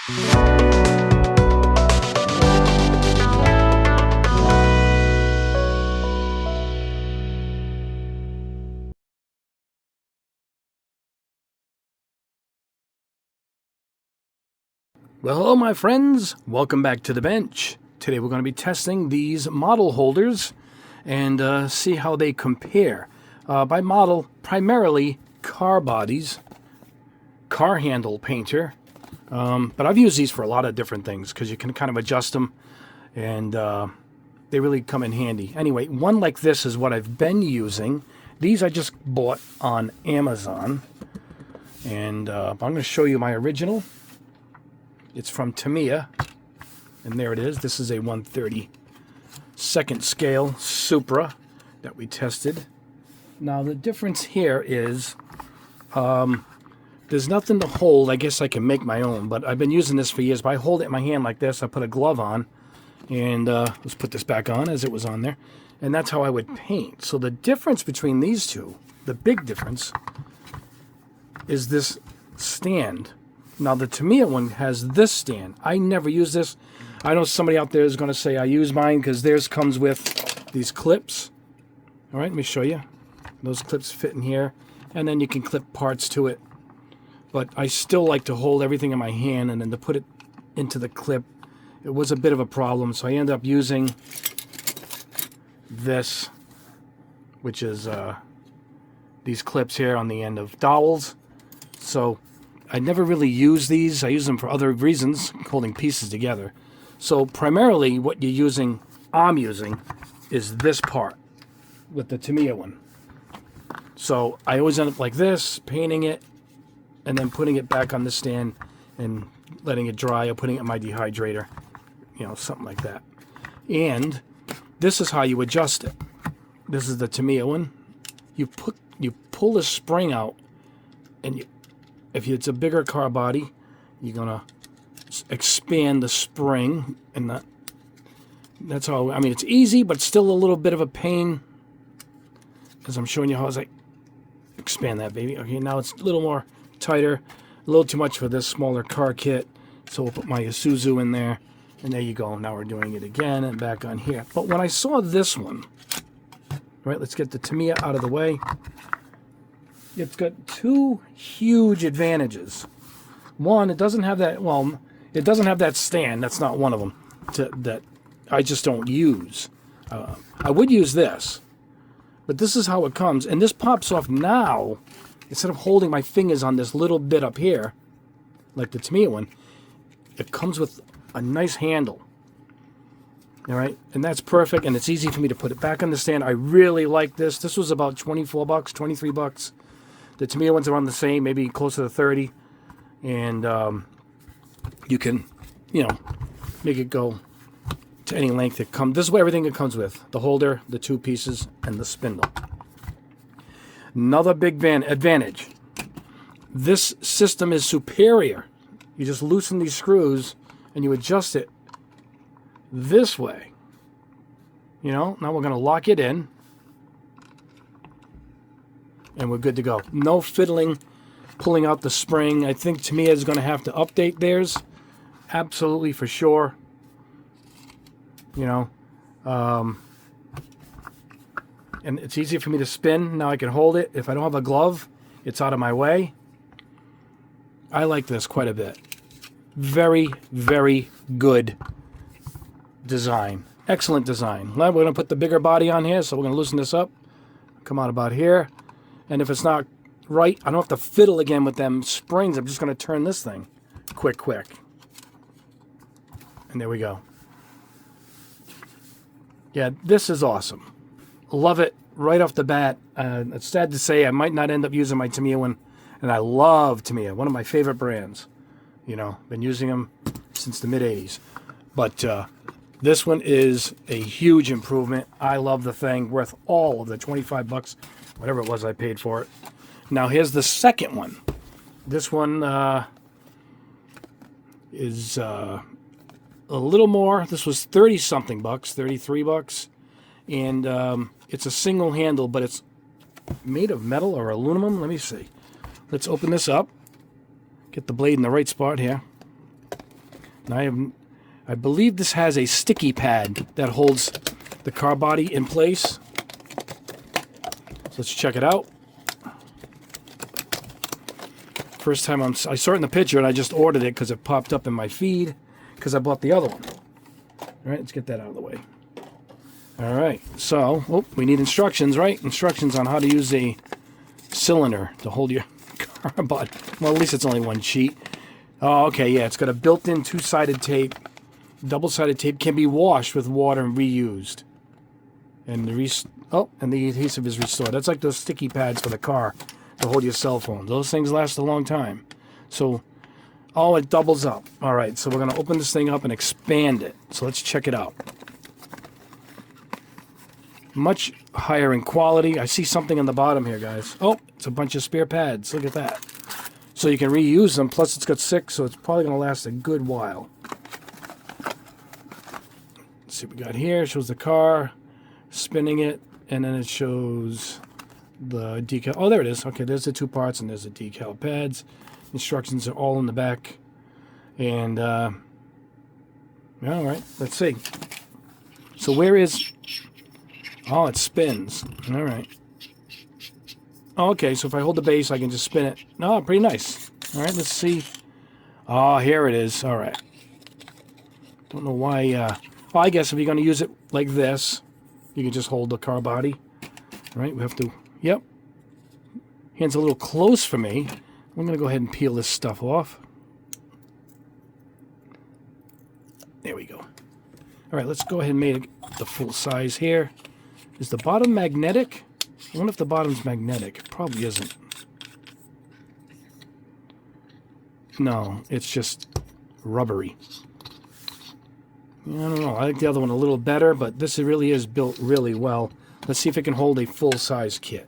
Well, hello my friends, welcome back to the bench. Today we're going to be testing these model holders and see how they compare. By model, primarily car bodies, car handle painter, but I've used these for a lot of different things because you can kind of adjust them and they really come in handy. Anyway, one like this is what I've been using. These I just bought on Amazon, and I'm going to show you my original. It's from Tamiya, and there it is. This is a 1/32nd scale Supra that we tested. Now the difference here is there's nothing to hold. I guess I can make my own, but I've been using this for years. But I hold it in my hand like this. I put a glove on, and let's put this back on as it was on there. And that's how I would paint. So the difference between these two, the big difference, is this stand. Now the Tamiya one has this stand. I never use this. I know somebody out there is going to say I use mine because theirs comes with these clips. All right, let me show you. Those clips fit in here, and then you can clip parts to it. But I still like to hold everything in my hand, and then to put it into the clip, it was a bit of a problem. So I ended up using this, which is these clips here on the end of dowels. So I never really use these. I use them for other reasons, holding pieces together. So primarily what I'm using, is this part with the Tamiya one. So I always end up like this, painting it, and then putting it back on the stand and letting it dry, or putting it in my dehydrator, something like that. And this is how you adjust it. This is the Tamiya one. You pull the spring out, and if it's a bigger car body, you're going to expand the spring, and that's how, it's easy, but still a little bit of a pain, because I'm showing you how I expand that baby. Okay, now it's a little more tighter, a little too much for this smaller car kit, so we'll put my Isuzu in there, and there you go. Now we're doing it again and back on here. But when I saw this one, right, let's get the Tamiya out of the way. It's got two huge advantages. One, it doesn't have that, it doesn't have that stand. That's not one of them that I just don't use. I would use this, but this is how it comes. And this pops off now. Instead of holding my fingers on this little bit up here, like the Tamiya one, it comes with a nice handle. All right, and that's perfect, and it's easy for me to put it back on the stand. I really like this. This was about $24, $23. The Tamiya ones are on the same, maybe closer to 30, and you can, make it go to any length it comes. This is what everything it comes with: the holder, the two pieces, and the spindle. Another big advantage: this system is superior. You just loosen these screws and you adjust it this way. Now we're going to lock it in, and we're good to go. No fiddling, pulling out the spring. I think Tamiya is going to have to update theirs. Absolutely, for sure. And it's easier for me to spin. Now I can hold it. If I don't have a glove, it's out of my way. I like this quite a bit. Very, very good design. Excellent design. Now we're going to put the bigger body on here, so we're going to loosen this up. Come out about here. And if it's not right, I don't have to fiddle again with them springs. I'm just going to turn this thing quick. And there we go. Yeah, this is awesome. Love it right off the bat. It's sad to say I might not end up using my Tamiya one. And I love Tamiya, one of my favorite brands. Been using them since the mid-'80s. But this one is a huge improvement. I love the thing. Worth all of the $25, whatever it was I paid for it. Now here's the second one. This one is a little more. This was 30-something bucks, $33. And it's a single handle, but it's made of metal or aluminum. Let me see. Let's open this up. Get the blade in the right spot here. And I believe this has a sticky pad that holds the car body in place. So let's check it out. First time I saw it in the picture and I just ordered it because it popped up in my feed because I bought the other one. All right, let's get that out of the way. All right, so we need instructions, right? Instructions on how to use a cylinder to hold your car body. Well, at least it's only one sheet. Oh, okay, yeah, it's got a built-in two-sided tape. Double-sided tape can be washed with water and reused. And the adhesive is restored. That's like those sticky pads for the car to hold your cell phone. Those things last a long time. So, it doubles up. All right, so we're going to open this thing up and expand it. So let's check it out. Much higher in quality. I see something on the bottom here, guys. Oh, it's a bunch of spare pads. Look at that. So you can reuse them. Plus, it's got 6, so it's probably going to last a good while. Let's see what we got here. It shows the car, spinning it, and then it shows the decal. Oh, there it is. Okay, there's the 2 parts, and there's the decal pads. Instructions are all in the back. And, all right, let's see. So where is... Oh, it spins. All right. Oh, okay, so if I hold the base, I can just spin it. Oh, pretty nice. All right, let's see. Oh, here it is. All right. Don't know why... well, I guess if you're going to use it like this, you can just hold the car body. All right, we have to... Yep. Hand's a little close for me. I'm going to go ahead and peel this stuff off. There we go. All right, let's go ahead and make the full size here. Is the bottom magnetic? I wonder if the bottom's magnetic. It probably isn't. No, it's just rubbery. I don't know. I like the other one a little better, but this really is built really well. Let's see if it can hold a full-size kit.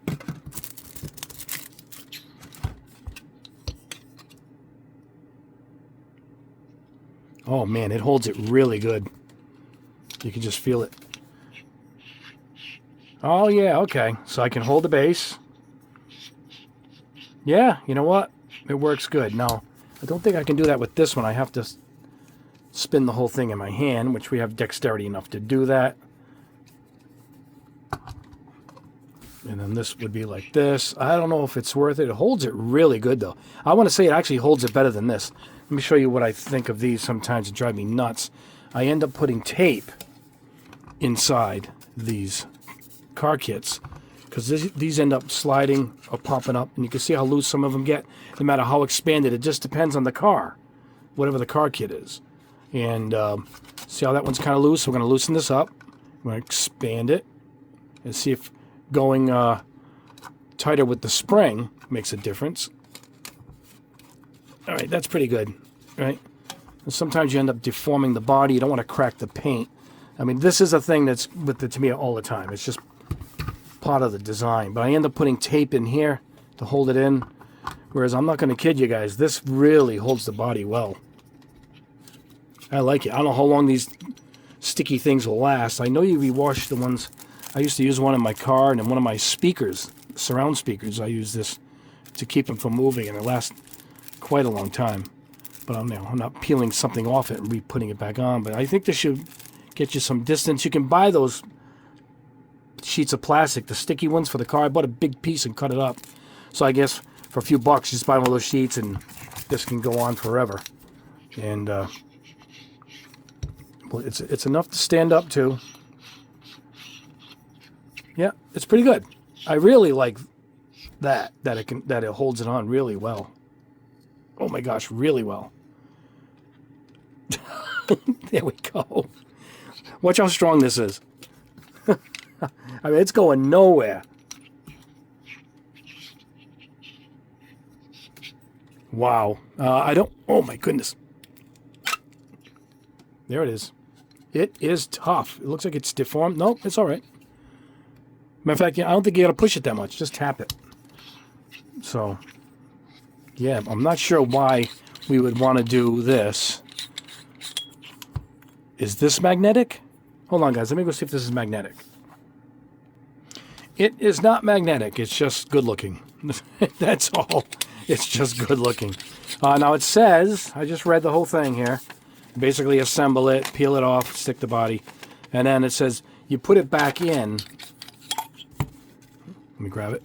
Oh, man, it holds it really good. You can just feel it. Oh, yeah, okay. So I can hold the base. Yeah, you know what? It works good. Now, I don't think I can do that with this one. I have to spin the whole thing in my hand, which we have dexterity enough to do that. And then this would be like this. I don't know if it's worth it. It holds it really good, though. I want to say it actually holds it better than this. Let me show you what I think of these. Sometimes it drives me nuts. I end up putting tape inside these car kits because these end up sliding or popping up, and you can see how loose some of them get no matter how expanded. It just depends on the car, whatever the car kit is. And see how that one's kind of loose? We're going to loosen this up. We're going to expand it and see if going tighter with the spring makes a difference. All right, that's pretty good, right? And sometimes you end up deforming the body. You don't want to crack the paint. I mean, this is a thing that's with the Tamiya all the time. It's just part of the design. But I end up putting tape in here to hold it in. Whereas I'm not going to kid you guys. This really holds the body well. I like it. I don't know how long these sticky things will last. I know you rewash the ones. I used to use one in my car and in one of my speakers, surround speakers. I use this to keep them from moving, and it lasts quite a long time. But I'm not peeling something off it and re-putting it back on. But I think this should get you some distance. You can buy those sheets of plastic, the sticky ones for the car. I bought a big piece and cut it up. So I guess for a few bucks, just buy one of those sheets and this can go on forever. And well, it's enough to stand up to. Yeah, it's pretty good. I really like that it holds it on really well. Oh my gosh, really well. There we go. Watch how strong this is. I mean, it's going nowhere. Wow. Oh my goodness. There it is. It is tough. It looks like it's deformed. Nope, it's all right. Matter of fact, I don't think you got to push it that much. Just tap it. So, yeah, I'm not sure why we would want to do this. Is this magnetic? Hold on, guys. Let me go see if this is magnetic. It is not magnetic. It's just good looking. That's all. It's just good looking. Now it says, I just read the whole thing here. Basically assemble it, peel it off, stick the body. And then it says you put it back in. Let me grab it.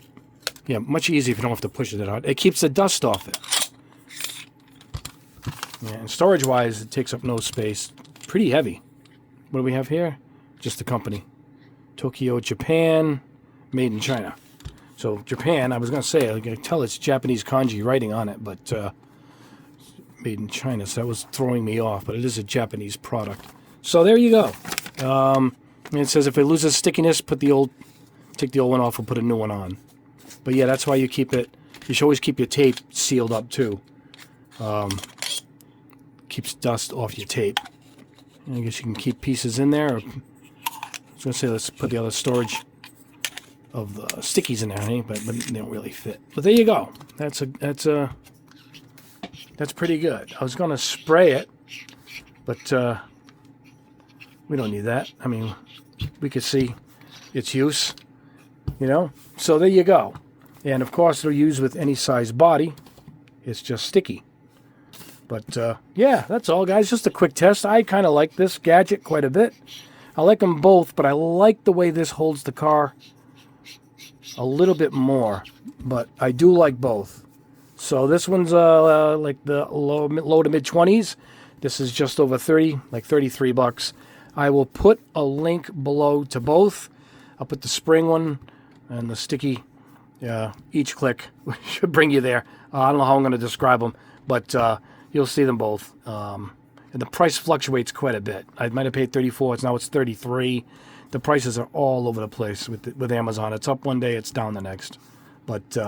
Yeah, much easier if you don't have to push it out. It keeps the dust off it. Yeah, and storage-wise, it takes up no space. Pretty heavy. What do we have here? Just the company. Tokyo, Japan, made in China. So Japan, I was going to say, I can tell it's Japanese kanji writing on it, but made in China, so that was throwing me off, but it is a Japanese product. So there you go. And it says if it loses stickiness, take the old one off and put a new one on. But yeah, that's why you keep it. You should always keep your tape sealed up too. Keeps dust off your tape. And I guess you can keep pieces in there. I was going to say let's put the other storage of the stickies in there, but they don't really fit. But there you go. That's pretty good. I was going to spray it, but we don't need that. I mean, we could see its use, you know. So there you go. And of course, it'll use with any size body. It's just sticky. But yeah, that's all, guys. Just a quick test. I kind of like this gadget quite a bit. I like them both, but I like the way this holds the car a little bit more. But I do like both. So this one's like the low to mid 20s. This is just over 30, like 33 bucks. I will put a link below to both. I'll put the spring one and the sticky. Each click should bring you there. I don't know how I'm going to describe them, but you'll see them both. And the price fluctuates quite a bit. I might have paid 34. Now it's 33. The prices are all over the place with Amazon. It's up one day, it's down the next. But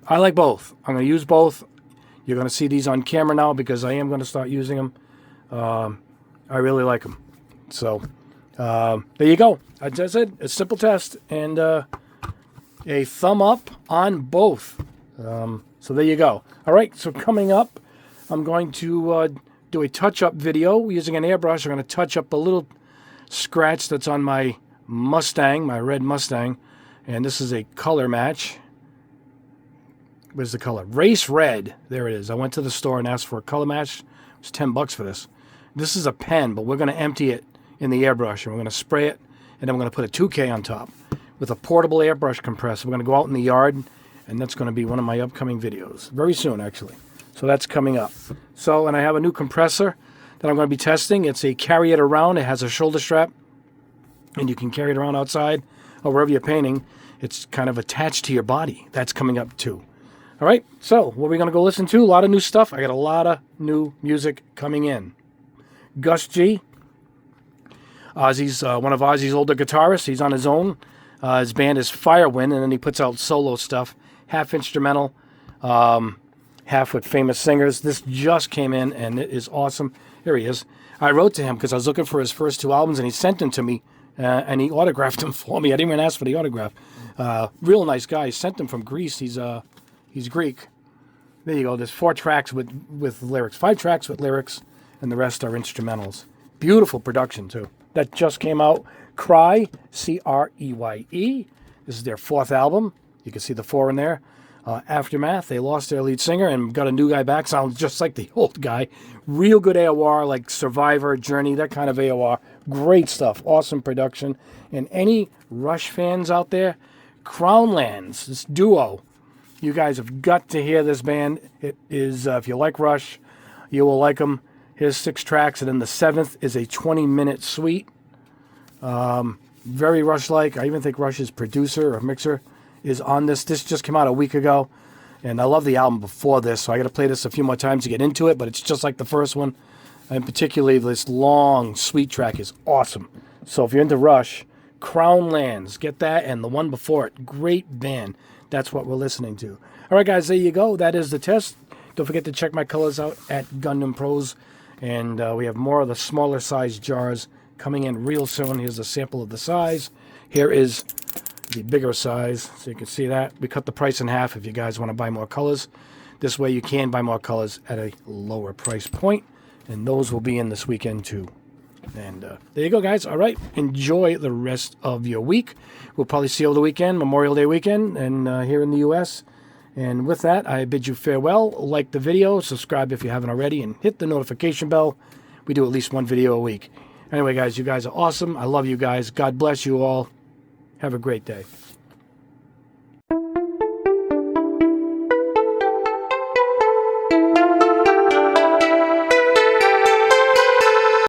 I like both. I'm going to use both. You're going to see these on camera now because I am going to start using them. I really like them. So there you go. As I said, a simple test and a thumb up on both. So there you go. All right, so coming up, I'm going to do a touch-up video using an airbrush. I'm going to touch up a little scratch that's on my Mustang, my red Mustang. And this is a color match. Where's the color? Race red. There it is. I went to the store and asked for a color match. It was 10 bucks for this. This is a pen, but we're going to empty it in the airbrush. And we're going to spray it, and then we're going to put a 2K on top with a portable airbrush compressor. We're going to go out in the yard, and that's going to be one of my upcoming videos. Very soon, actually. So that's coming up. So, and I have a new compressor that I'm going to be testing. It's a carry it around. It has a shoulder strap, and you can carry it around outside or wherever you're painting. It's kind of attached to your body. That's coming up too. All right, so what are we going to go listen to? A lot of new stuff. I got a lot of new music coming in. Gus G. Ozzy's one of Ozzy's older guitarists. He's on his own. His band is Firewind, and then he puts out solo stuff, half instrumental, half with famous singers. This just came in, and it is awesome. Here he is. I wrote to him because I was looking for his first two albums, and he sent them to me, and he autographed them for me. I didn't even ask for the autograph. Real nice guy. He sent them from Greece. He's Greek. There you go. There's 4 tracks with lyrics. 5 tracks with lyrics, and the rest are instrumentals. Beautiful production, too. That just came out. Cry, C-R-E-Y-E. This is their 4th album. You can see the 4 in there. Aftermath, they lost their lead singer and got a new guy back. Sounds just like the old guy. Real good AOR, like Survivor, Journey, that kind of AOR. Great stuff. Awesome production. And any Rush fans out there, Crownlands, this duo, you guys have got to hear this band. It is, if you like Rush, you will like them. Here's 6 tracks, and then the 7th is a 20-minute suite. Very Rush-like. I even think Rush's producer or mixer is on this. This just came out a week ago, and I love the album before this, so I got to play this a few more times to get into it, but it's just like the first one. And particularly this long, sweet track is awesome. So if you're into Rush, Crownlands, get that, and the one before it. Great band. That's what we're listening to. All right, guys, there you go. That is the test. Don't forget to check my colors out at Gundam Pros. And we have more of the smaller size jars coming in real soon. Here's a sample of the size. Here is the bigger size, so you can see that. We cut the price in half if you guys want to buy more colors. This way you can buy more colors at a lower price point. And those will be in this weekend too. And there you go, guys. All right. Enjoy the rest of your week. We'll probably see you over the weekend, Memorial Day weekend, and here in the U.S. And with that, I bid you farewell. Like the video, subscribe if you haven't already, and hit the notification bell. we do at least one video a week. Anyway, guys, you guys are awesome. I love you guys. God bless you all. Have a great day.